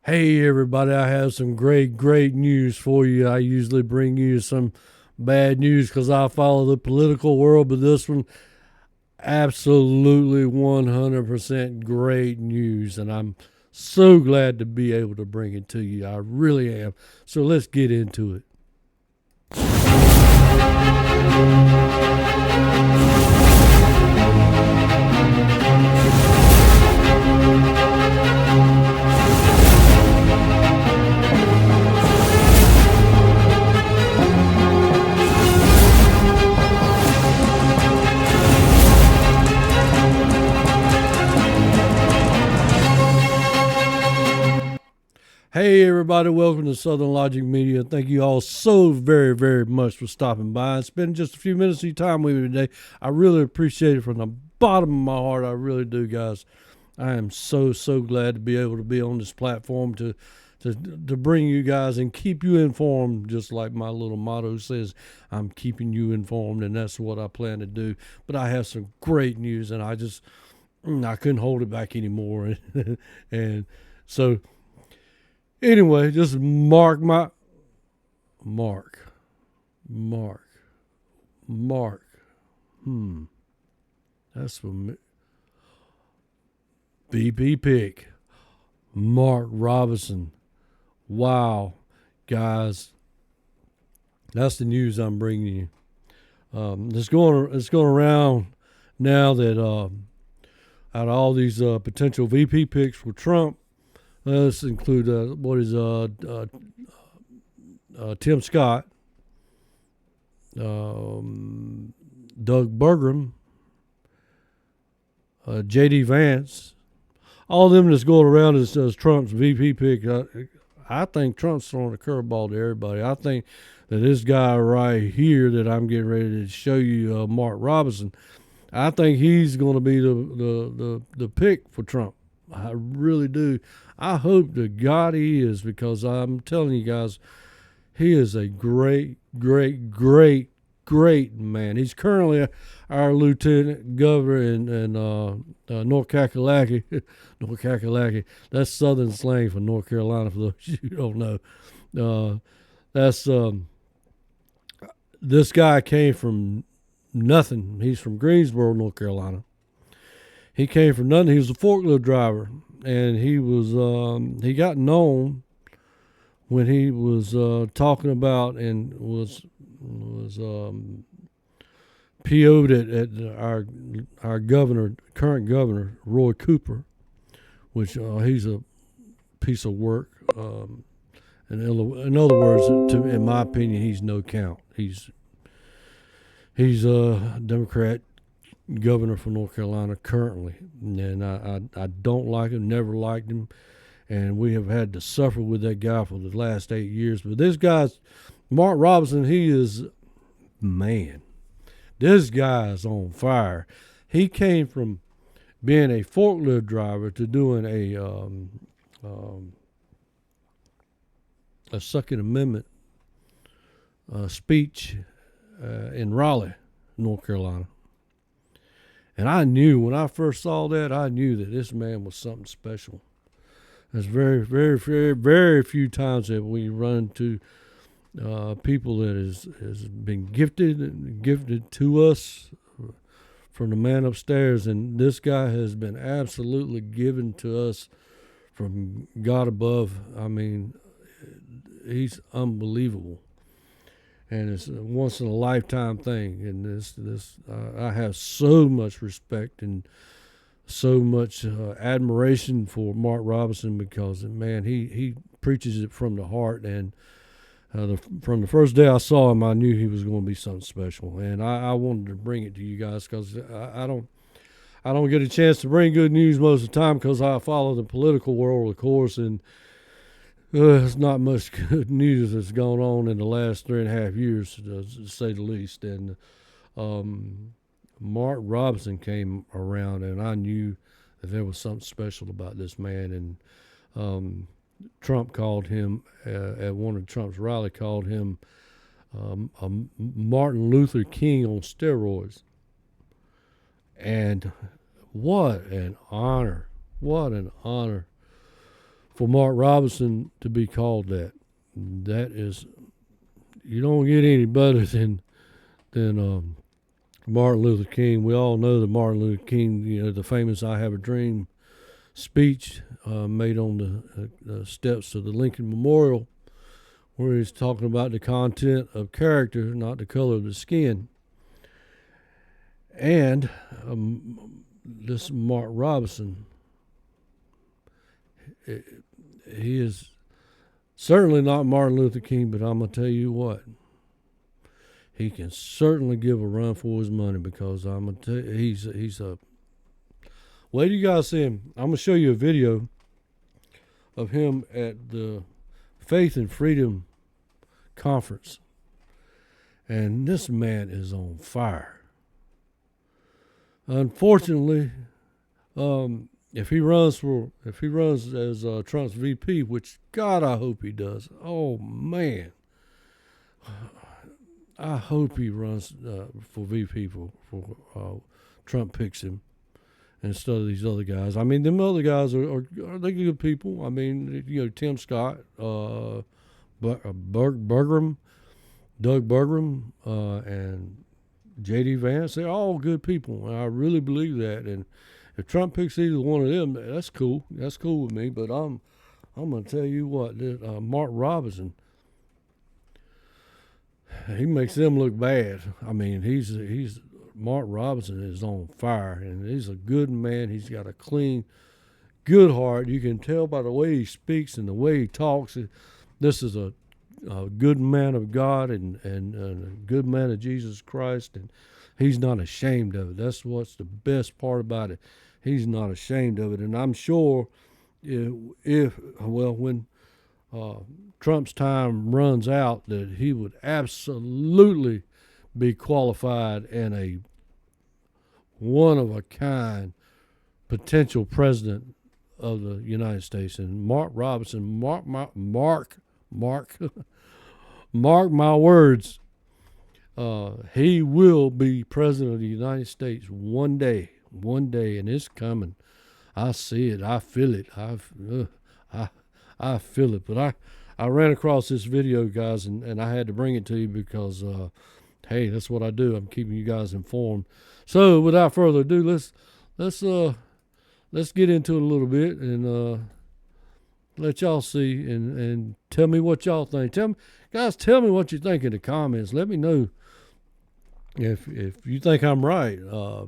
Hey everybody, I have some great news for you. I usually bring you some bad news because I follow the political world, but this one, absolutely 100% great news, and I'm so glad to be able to bring it to you. I really am. So let's get into it. Hey everybody, welcome to Southern Logic Media. Thank you all so very much for stopping by and spending just a few minutes of your time with me today. I really appreciate it from the bottom of my heart. I really do, guys. I am so glad to be able to be on this platform to bring you guys and keep you informed, just like my little motto says. I'm keeping you informed, and that's what I plan to do. But I have some great news, and I couldn't hold it back anymore. And so anyway, just mark mark mark. That's for me. VP pick Mark Robinson. Wow, guys, that's the news I'm bringing you. It's going around now that out of all these potential VP picks for Trump, let's include Tim Scott, Doug Burgum, J.D. Vance, all of them that's going around as Trump's VP pick. I think Trump's throwing a curveball to everybody. I think that this guy right here that I'm getting ready to show you, Mark Robinson, I think he's going to be the pick for Trump. I really do. I hope to God he is, because I'm telling you guys, he is a great man. He's currently our lieutenant governor in North Kakalaki. North Kakalaki. That's Southern slang for North Carolina, for those you don't know. That's This guy came from nothing. He's from Greensborough, North Carolina. He came from nothing. He was a forklift driver, and he got known when he was talking about and was PO'd at our current governor, Roy Cooper, which he's a piece of work. In other words, in my opinion, he's no count. He's a Democrat governor for North Carolina currently, and I don't like him, never liked him, and we have had to suffer with that guy for the last 8 years. But this guy's Mark Robinson. He is, man, this guy's on fire. He came from being a forklift driver to doing a Second Amendment speech in Raleigh, North Carolina. And I knew when I first saw that, I knew that this man was something special. There's very few times that we run into people that has been gifted to us from the man upstairs, and this guy has been absolutely given to us from God above. I mean, he's unbelievable, and it's a once in a lifetime thing. And I have so much respect and so much admiration for Mark Robinson, because man, he preaches it from the heart. And from the first day I saw him, I knew he was going to be something special, and I wanted to bring it to you guys, because I don't get a chance to bring good news most of the time, because I follow the political world, of course, and there's not much good news that's gone on in the last 3.5 years, to say the least. And Mark Robinson came around, and I knew that there was something special about this man. And Trump called him, at one of Trump's rally, called him a Martin Luther King on steroids. And what an honor for Mark Robinson to be called that. That is, you don't get any better than Martin Luther King. We all know that Martin Luther King, the famous "I Have a Dream" speech made on the steps of the Lincoln Memorial, where he's talking about the content of character, not the color of the skin. And this Mark Robinson, he is certainly not Martin Luther King, but I'm going to tell you what, he can certainly give a run for his money, because I'm going to tell you, he's a, wait till you guys see him. I'm going to show you a video of him at the Faith and Freedom Conference. And this man is on fire. Unfortunately, if he runs as Trump's VP, which God, I hope he does. Oh man, I hope he runs for VP for Trump picks him instead of these other guys. I mean, them other guys are they good people? I mean, Tim Scott, Doug Burgum, and J.D. Vance, they're all good people, and I really believe that. And if Trump picks either one of them, that's cool. That's cool with me. But I'm going to tell you what, Mark Robinson, he makes them look bad. I mean, Mark Robinson is on fire, and he's a good man. He's got a clean, good heart. You can tell by the way he speaks and the way he talks. This is a good man of God and a good man of Jesus Christ, and he's not ashamed of it. That's what's the best part about it. He's not ashamed of it, and I'm sure when Trump's time runs out, that he would absolutely be qualified and a one-of-a-kind potential president of the United States. And Mark Robinson, mark my words, he will be president of the United States one day, and it's coming. I see it. I feel it. I feel it. But I ran across this video, guys, and I had to bring it to you because, hey, that's what I do. I'm keeping you guys informed. So without further ado, let's get into it a little bit and let y'all see and tell me what y'all think. Tell me what you think in the comments. Let me know if you think I'm right,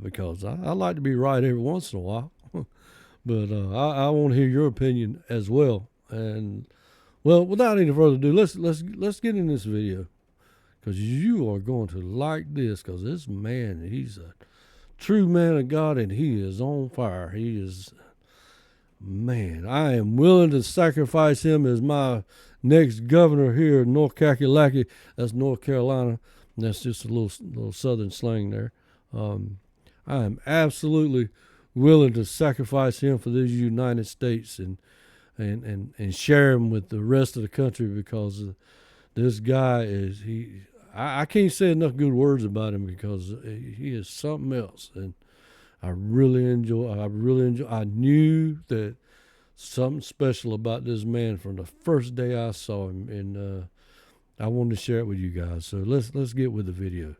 because I like to be right every once in a while. But I want to hear your opinion as well. And well, without any further ado, let's get in this video, because you are going to like this, because this man, he's a true man of God, and he is on fire. He is, man, I am willing to sacrifice him as my next governor here in North Kakalaki. That's North Carolina. And that's just a little southern slang there. I am absolutely willing to sacrifice him for this United States and share him with the rest of the country, because this guy is, I can't say enough good words about him, because he is something else. And I really enjoy. I knew that something special about this man from the first day I saw him, and I wanted to share it with you guys. So let's get with the video.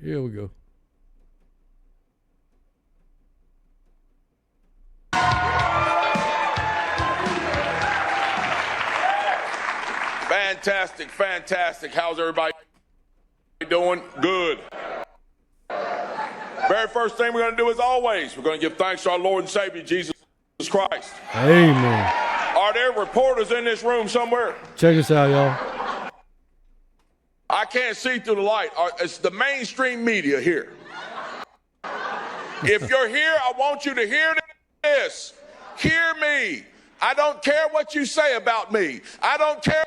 Here we go. Fantastic. How's everybody doing? Good. Very first thing we're going to do, as always, we're going to give thanks to our Lord and Savior, Jesus Christ. Amen. Are there reporters in this room somewhere? Check this out, y'all. I can't see through the light. It's the mainstream media here. If you're here, I want you to hear this. Hear me. I don't care what you say about me. I don't care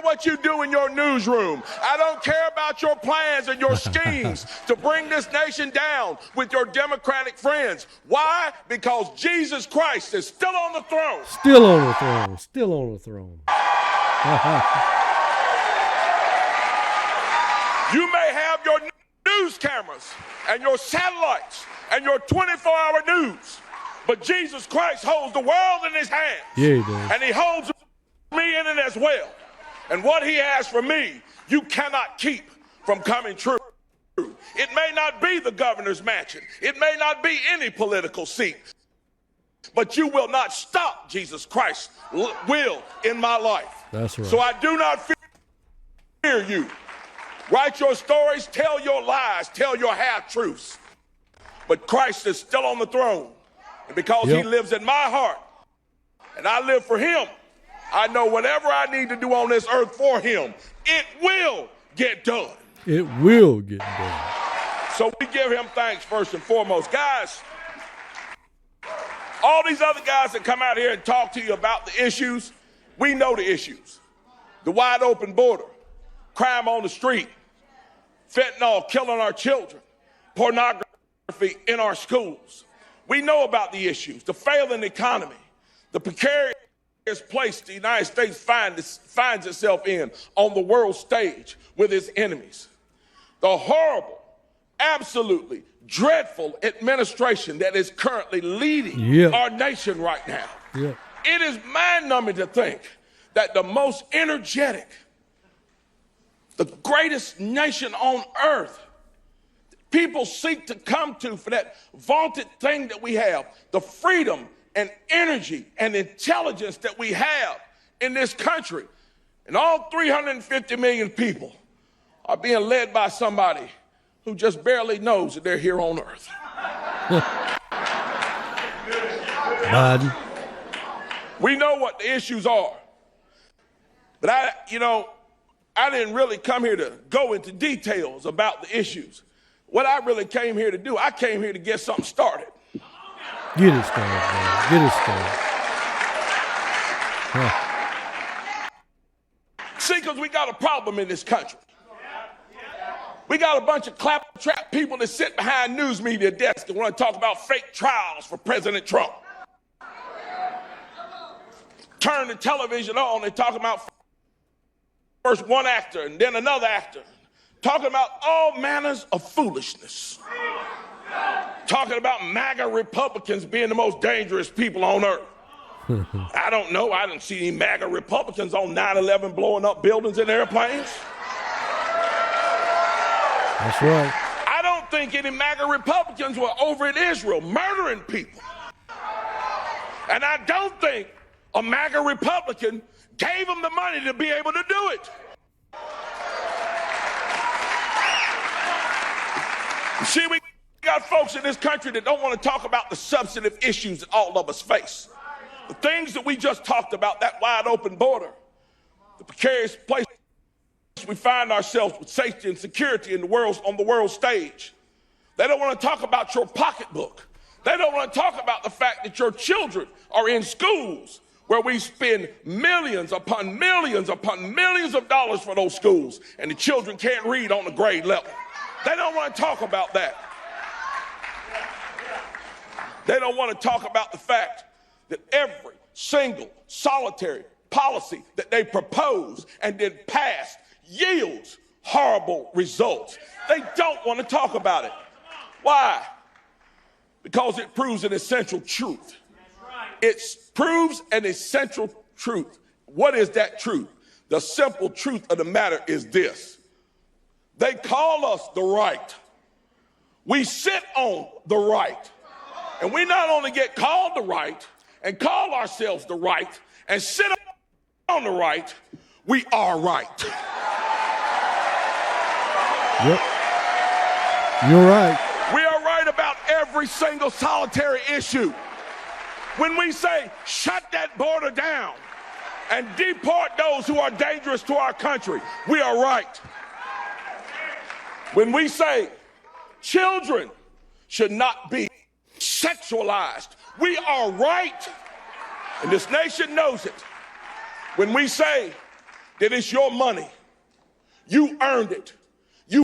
what you do in your newsroom. I don't care about your plans and your schemes to bring this nation down with your Democratic friends. Why? Because Jesus Christ is still on the throne. Still on the throne. Still on the throne. You may have your news cameras and your satellites and your 24-hour news, but Jesus Christ holds the world in his hands. Yeah, he does. And he holds me in it as well. And what he has for me, you cannot keep from coming true. It may not be the governor's mansion. It may not be any political seat. But you will not stop Jesus Christ's will in my life. That's right. So I do not fear you. Write your stories, tell your lies, tell your half-truths. But Christ is still on the throne. And because he lives in my heart, and I live for him, I know whatever I need to do on this earth for him, it will get done. It will get done. So we give him thanks first and foremost. Guys, all these other guys that come out here and talk to you about the issues, we know the issues. The wide open border, crime on the street, fentanyl killing our children, pornography in our schools. We know about the issues, the failing economy, the precarious place the United States finds itself in on the world stage with its enemies. The horrible, absolutely dreadful administration that is currently leading our nation right now. It is mind-numbing to think that the most energetic, the greatest nation on earth, people seek to come to for that vaunted thing that we have, the freedom and energy and intelligence that we have in this country. And all 350 million people are being led by somebody who just barely knows that they're here on earth. Biden. We know what the issues are. But I didn't really come here to go into details about the issues. What I really came here to do, I came here to get something started. Get it started, man. Get it started. See, because we got a problem in this country. We got a bunch of claptrap people that sit behind news media desks and want to talk about fake trials for President Trump. Turn the television on, they're talking about first one actor and then another actor, talking about all manners of foolishness. Talking about MAGA Republicans being the most dangerous people on earth. I don't know. I didn't see any MAGA Republicans on 9/11 blowing up buildings and airplanes. That's right. I don't think any MAGA Republicans were over in Israel murdering people. And I don't think a MAGA Republican gave them the money to be able to do it. You see, we got folks in this country that don't want to talk about the substantive issues that all of us face. The things that we just talked about, that wide open border, the precarious place we find ourselves with safety and security in the world, on the world stage. They don't want to talk about your pocketbook. They don't want to talk about the fact that your children are in schools where we spend millions upon millions upon millions of dollars for those schools, and the children can't read on the grade level. They don't want to talk about that. They don't want to talk about the fact that every single solitary policy that they propose and then pass yields horrible results. They don't want to talk about it. Why? Because it proves an essential truth. It proves an essential truth. What is that truth? The simple truth of the matter is this. They call us the right. We sit on the right. And we not only get called the right and call ourselves the right and sit on the right, we are right. Yep. You're right. We are right about every single solitary issue. When we say, shut that border down and deport those who are dangerous to our country, we are right. When we say, children should not be sexualized, we are right. And this nation knows it. When we say, that it's your money. You earned it. You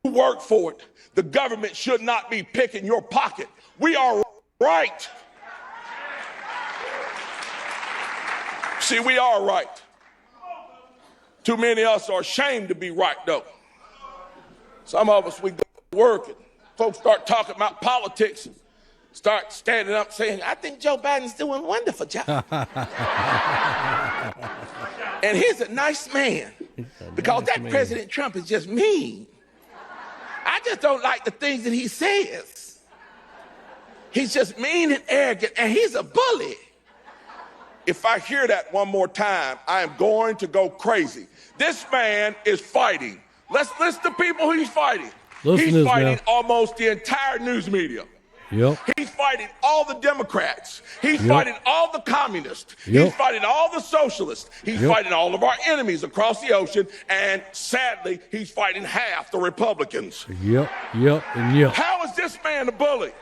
worked for it. The government should not be picking your pocket. We are right. See, we are right. Too many of us are ashamed to be right, though. Some of us, we go to work and folks start talking about politics and start standing up saying, I think Joe Biden's doing a wonderful job. And he's a nice man because that President Trump is just mean. I just don't like the things that he says. He's just mean and arrogant, and he's a bully. If I hear that one more time, I am going to go crazy. This man is fighting. Let's listen to people who he's fighting. He's fighting almost the entire news media. Yep. He's fighting all the Democrats. He's fighting all the communists. He's fighting all the socialists. He's fighting all of our enemies across the ocean. And sadly, he's fighting half the Republicans. How is this man a bully?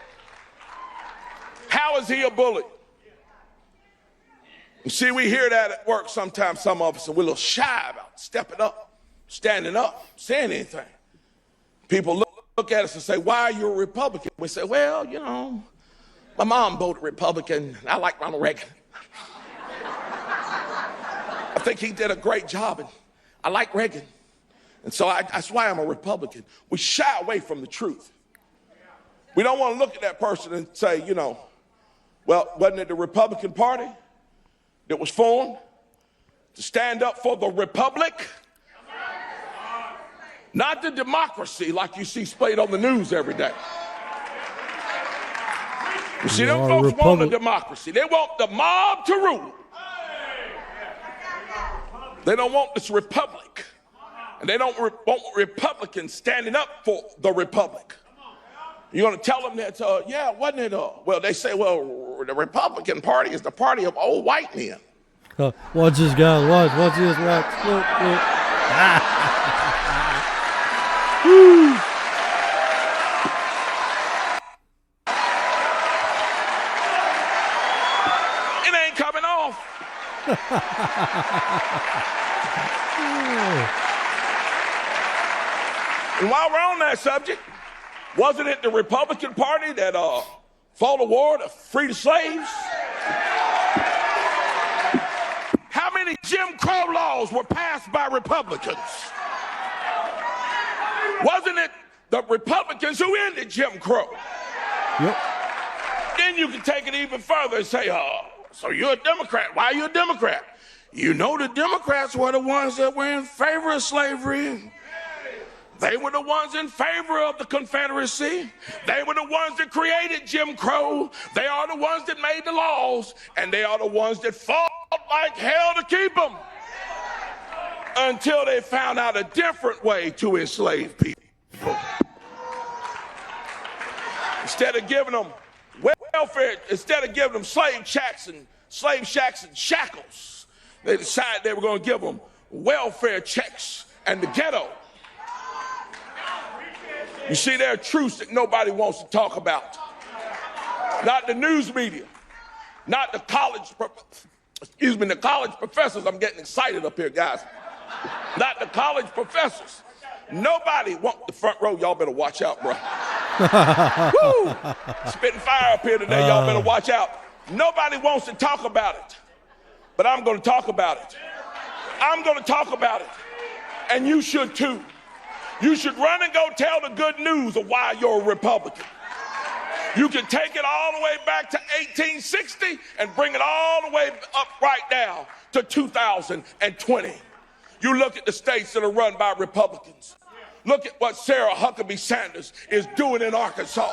How is he a bully? You see, we hear that at work sometimes, some of us, and we're a little shy about stepping up, standing up, saying anything. People look at us and say, why are you a Republican? We say, well, you know, my mom voted Republican. I like Ronald Reagan. I think he did a great job, and I like Reagan. And so that's why I'm a Republican. We shy away from the truth. We don't want to look at that person and say, you know, well, wasn't it the Republican Party that was formed to stand up for the Republic? Not the democracy like you see played on the news every day. You see, them folks want a democracy. They want the mob to rule. They don't want this republic. And they don't want Republicans standing up for the republic. You're going to tell them that, yeah, wasn't it? Well, they say, well, the Republican Party is the party of old white men. Watch this guy. Watch this. Watch. Look. Woo. It ain't coming off. And while we're on that subject, wasn't it the Republican Party that fought a war to free the slaves? How many Jim Crow laws were passed by Republicans? Wasn't it the Republicans who ended Jim Crow? Yep. Then you can take it even further and say, so you're a Democrat. Why are you a Democrat? You know the Democrats were the ones that were in favor of slavery. They were the ones in favor of the Confederacy. They were the ones that created Jim Crow. They are the ones that made the laws, and they are the ones that fought like hell to keep them until they found out a different way to enslave people. Instead of giving them welfare, instead of giving them slave shacks and shackles, they decided they were going to give them welfare checks and the ghetto. You see, there are truths that nobody wants to talk about. Not the news media, not the college professors. I'm getting excited up here, guys. Not the college professors. Nobody wants the front row. Y'all better watch out, bro. Woo! Spitting fire up here today. Y'all better watch out. Nobody wants to talk about it, but I'm going to talk about it. I'm going to talk about it, and you should too. You should run and go tell the good news of why you're a Republican. You can take it all the way back to 1860 and bring it all the way up right now to 2020. You look at the states that are run by Republicans. Look at what Sarah Huckabee Sanders is doing in Arkansas.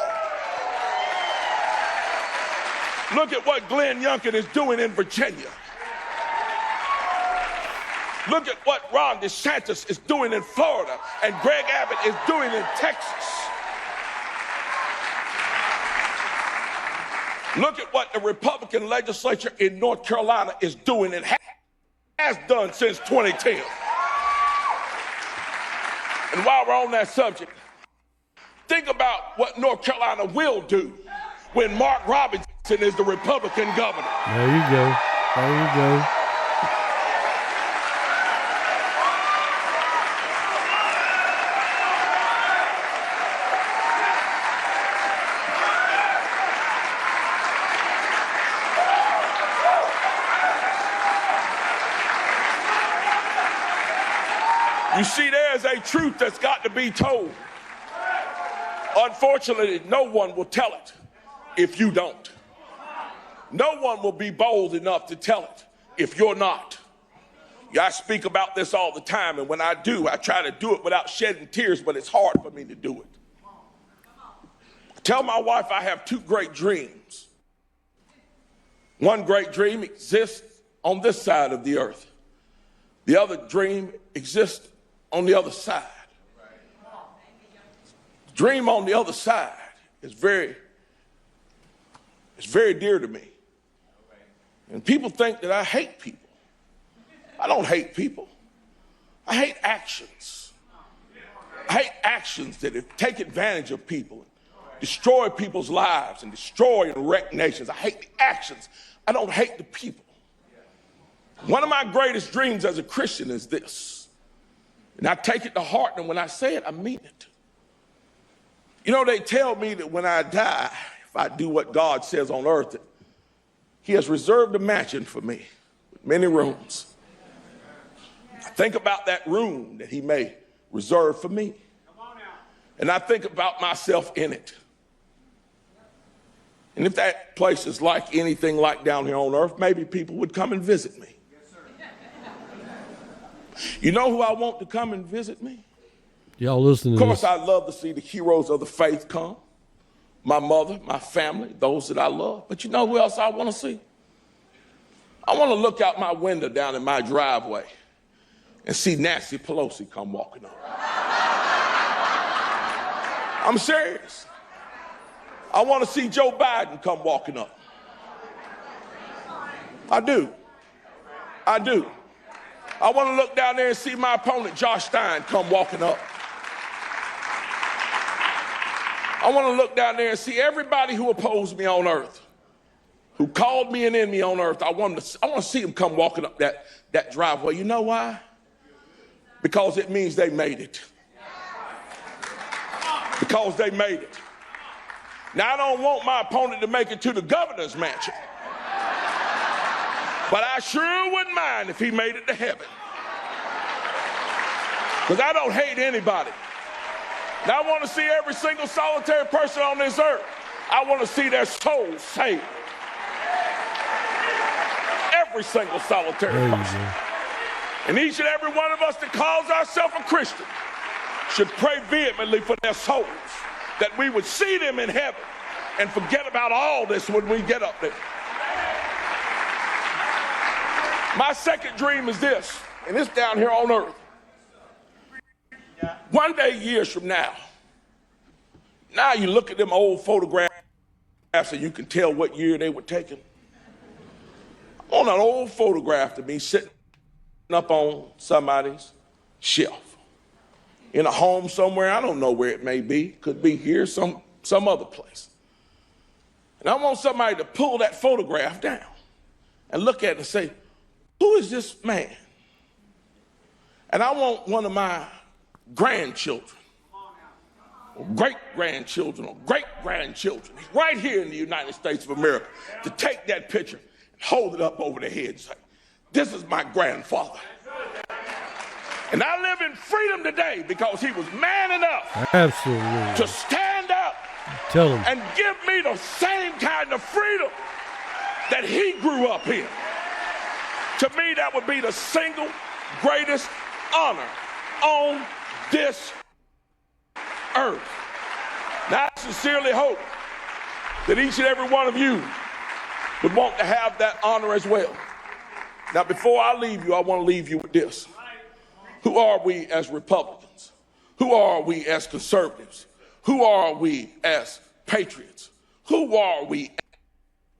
Look at what Glenn Youngkin is doing in Virginia. Look at what Ron DeSantis is doing in Florida and Greg Abbott is doing in Texas. Look at what the Republican legislature in North Carolina is doing and has done since 2010. And while we're on that subject, think about what North Carolina will do when Mark Robinson is the Republican governor. There you go. You see, there's a truth that's got to be told. Unfortunately, no one will tell it if you don't. No one will be bold enough to tell it if you're not. Yeah, I speak about this all the time, and when I do, I try to do it without shedding tears, but it's hard for me to do it. I tell my wife I have two great dreams. One great dream exists on this side of the earth. The other dream exists on the other side. The dream on the other side is very dear to me. And people think that I hate people. I don't hate people. I hate actions. I hate actions that take advantage of people, destroy people's lives, and destroy and wreck nations. I hate the actions. I don't hate the people. One of my greatest dreams as a Christian is this. And I take it to heart, and when I say it, I mean it. You know, they tell me that when I die, if I do what God says on earth, that He has reserved a mansion for me with many rooms. I think about that room that He may reserve for me. And I think about myself in it. And if that place is like anything like down here on earth, maybe people would come and visit me. You know who I want to come and visit me? Y'all listening to this? Of course, I love to see the heroes of the faith come. My mother, my family, those that I love. But you know who else I want to see? I want to look out my window down in my driveway and see Nancy Pelosi come walking up. I'm serious. I want to see Joe Biden come walking up. I do. I do. I want to look down there and see my opponent, Josh Stein, come walking up. I want to look down there and see everybody who opposed me on earth, who called me an enemy on earth. I want to see them come walking up that driveway. You know why? Because it means they made it. Because they made it. Now, I don't want my opponent to make it to the governor's mansion, but I sure wouldn't mind if he made it to heaven. Because I don't hate anybody. Now, I want to see every single solitary person on this earth. I want to see their souls saved. Every single solitary person. And each and every one of us that calls ourselves a Christian should pray vehemently for their souls, that we would see them in heaven and forget about all this when we get up there. My second dream is this, and it's down here on earth. One day, years from now you look at them old photographs and you can tell what year they were taken. I want an old photograph to be sitting up on somebody's shelf in a home somewhere. I don't know where it may be. Could be here, some other place. And I want somebody to pull that photograph down and look at it and say, who is this man? And I want one of my grandchildren, or great-grandchildren, or great-grandchildren, right here in the United States of America, to take that picture and hold it up over their head and say, this is my grandfather. And I live in freedom today because he was man enough Absolutely. to stand up Tell him. and give me the same kind of freedom that he grew up in. To me, that would be the single greatest honor on this earth. Now, I sincerely hope that each and every one of you would want to have that honor as well. Now, before I leave you, I want to leave you with this. Who are we as Republicans? Who are we as conservatives? Who are we as patriots? Who are we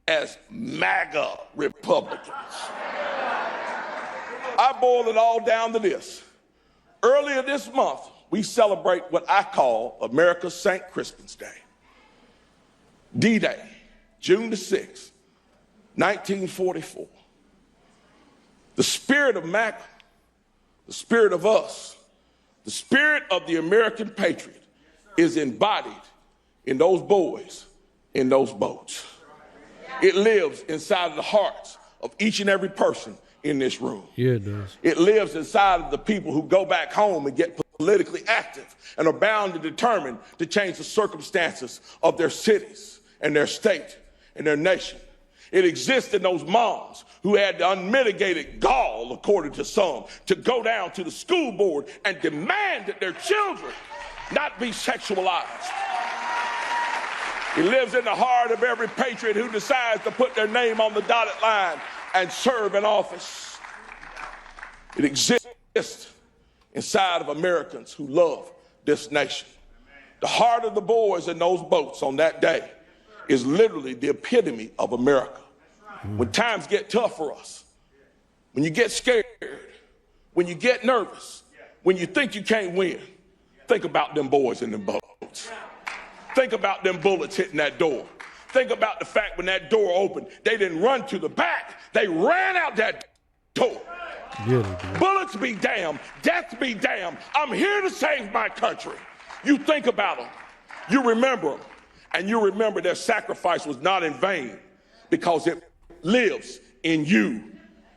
as MAGA Republicans? I boil it all down to this. Earlier this month, we celebrate what I call America's St. Crispin's Day. D-Day, June the 6th, 1944. The spirit of MAGA, the spirit of us, the spirit of the American patriot is embodied in those boys, in those boats. It lives inside of the hearts of each and every person in this room. Yeah, it does. It lives inside of the people who go back home and get politically active and are bound and determined to change the circumstances of their cities and their state and their nation. It exists in those moms who had the unmitigated gall, according to some, to go down to the school board and demand that their children not be sexualized. It lives in the heart of every patriot who decides to put their name on the dotted line and serve in office. It exists inside of Americans who love this nation. The heart of the boys in those boats on that day is literally the epitome of America. When times get tough for us, when you get scared, when you get nervous, when you think you can't win, think about them boys in them boats. Think about them bullets hitting that door. Think about the fact when that door opened, they didn't run to the back, they ran out that door. Bullets be damned, death be damned. I'm here to save my country. You think about them, you remember them, and you remember their sacrifice was not in vain because it lives in you,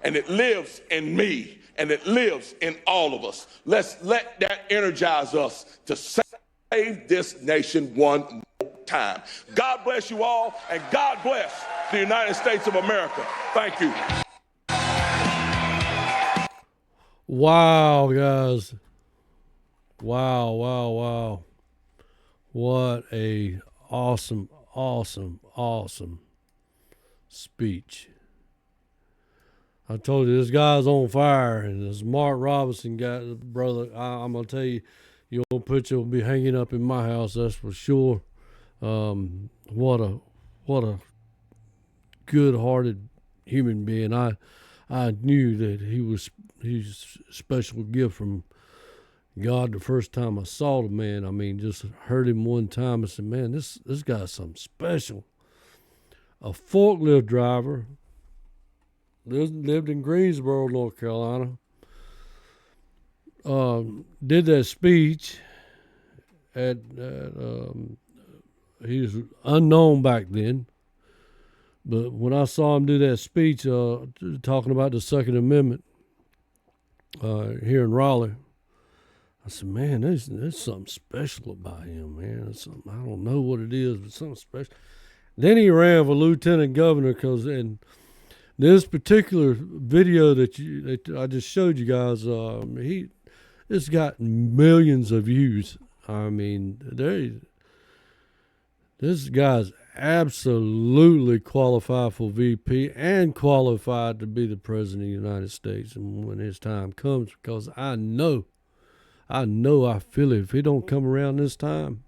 and it lives in me, and it lives in all of us. Let's let that energize us to save this nation one more time. God bless you all, and God bless the United States of America. Thank you. Wow, guys. Wow. What a awesome speech. I told you, this guy's on fire, and this Mark Robinson guy, brother, I'm going to tell you, your picture will be hanging up in my house, that's for sure. What a good-hearted human being. I knew that he's a special gift from God the first time I saw the man. I mean, just heard him one time and said, man, this guy's something special. A forklift driver, lived in Greensborough, North Carolina, did that speech he was unknown back then, but when I saw him do that speech talking about the Second Amendment here in Raleigh, I said, man, there's something special about him, man. It's something, I don't know what it is, but something special. Then he ran for lieutenant governor because in this particular video that I just showed you guys, it's got millions of views. I mean, this guy's absolutely qualified for VP and qualified to be the president of the United States. And when his time comes, because I feel it. If he don't come around this time,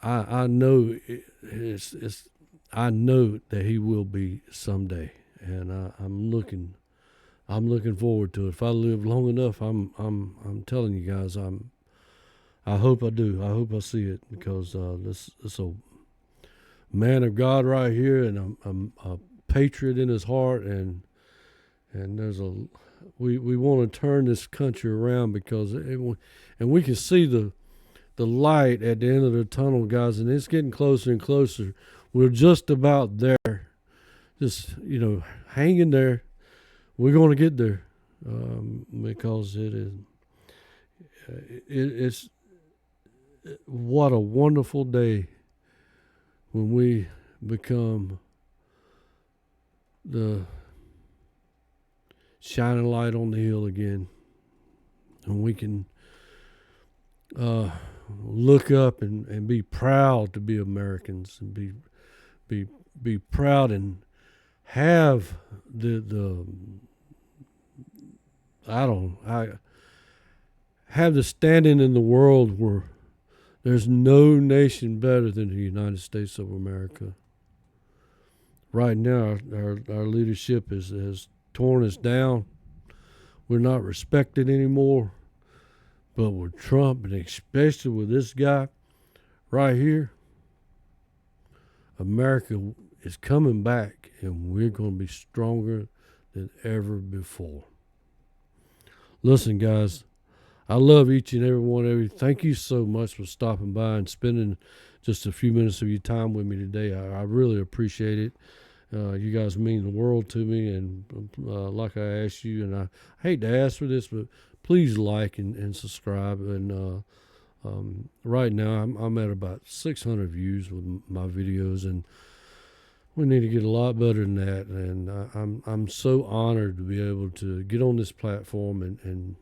I know I know that he will be someday, and I'm looking forward to it. If I live long enough, I'm telling you guys, I hope I do. I hope I see it, because this is a man of God right here, and a patriot in his heart, and we want to turn this country around, because and we can see the light at the end of the tunnel, guys, and it's getting closer and closer. We're just about there. Just, hang in there. We're going to get there, because it's what a wonderful day when we become the shining light on the hill again, and we can look up and be proud to be Americans, and be proud and have have the standing in the world where there's no nation better than the United States of America. Right now, our leadership has torn us down. We're not respected anymore. But with Trump, and especially with this guy right here, America is coming back, and we're going to be stronger than ever before. Listen, guys, I love each and every one of you. Thank you so much for stopping by and spending just a few minutes of your time with me today. I really appreciate it. You guys mean the world to me, and like I asked you, and I hate to ask for this, but please like and subscribe. And right now, I'm at about 600 views with my videos, and we need to get a lot better than that. And I'm so honored to be able to get on this platform and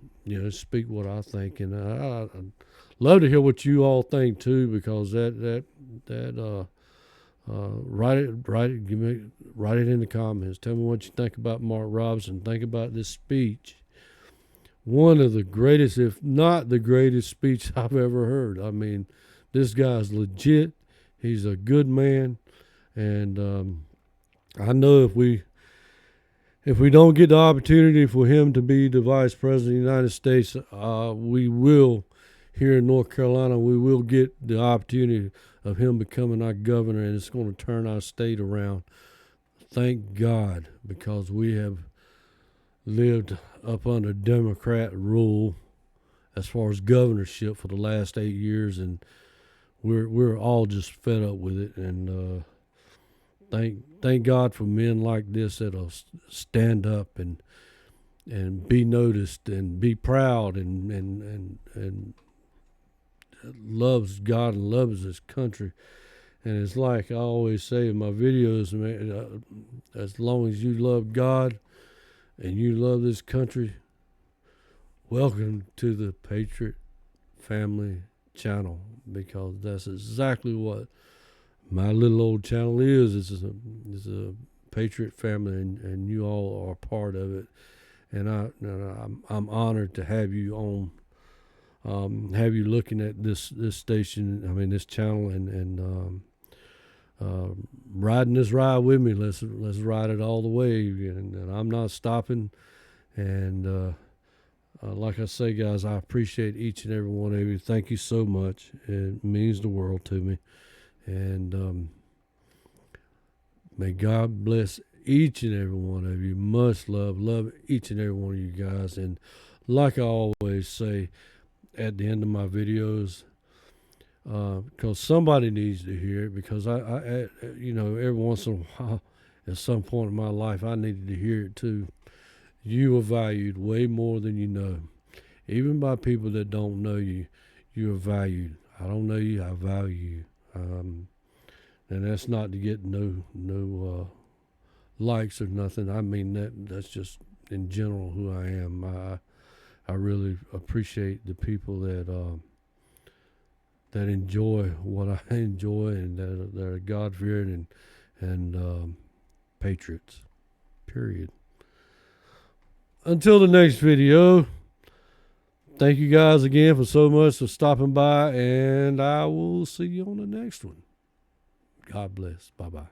speak what I think. And I'd love to hear what you all think too, because that write it in the comments. Tell me what you think about Mark Robinson. Think about this speech. One of the greatest, if not the greatest speech I've ever heard. I mean, this guy's legit. He's a good man, and I know if we don't get the opportunity for him to be the vice president of the United States, we will, here in North Carolina, we will get the opportunity of him becoming our governor, and it's going to turn our state around. Thank God, because we have lived up under Democrat rule as far as governorship for the last 8 years, and we're all just fed up with it. And thank God for men like this that'll stand up and be noticed and be proud and loves God and loves this country. And it's like I always say in my videos, man, as long as you love God and you love this country, welcome to the Patriot Family channel, because that's exactly what my little old channel is. It's a Patriot Family, and you all are part of it. And I'm honored to have you on. Have you looking at this station, this channel, and riding this ride with me. Let's ride it all the way, and I'm not stopping. And like I say, guys, I appreciate each and every one of you. Thank you so much. It means the world to me. And may God bless each and every one of you. Much love each and every one of you guys. And like I always say at the end of my videos, because somebody needs to hear it, because I every once in a while, at some point in my life, I needed to hear it too. You are valued way more than you know. Even by people that don't know you, you are valued. I don't know you, I value you. And that's not to get no likes or nothing. I mean that's just in general who I am. I really appreciate the people that enjoy what I enjoy, and that are God-fearing and patriots. Period. Until the next video, thank you guys again for so much for stopping by, and I will see you on the next one. God bless. Bye-bye.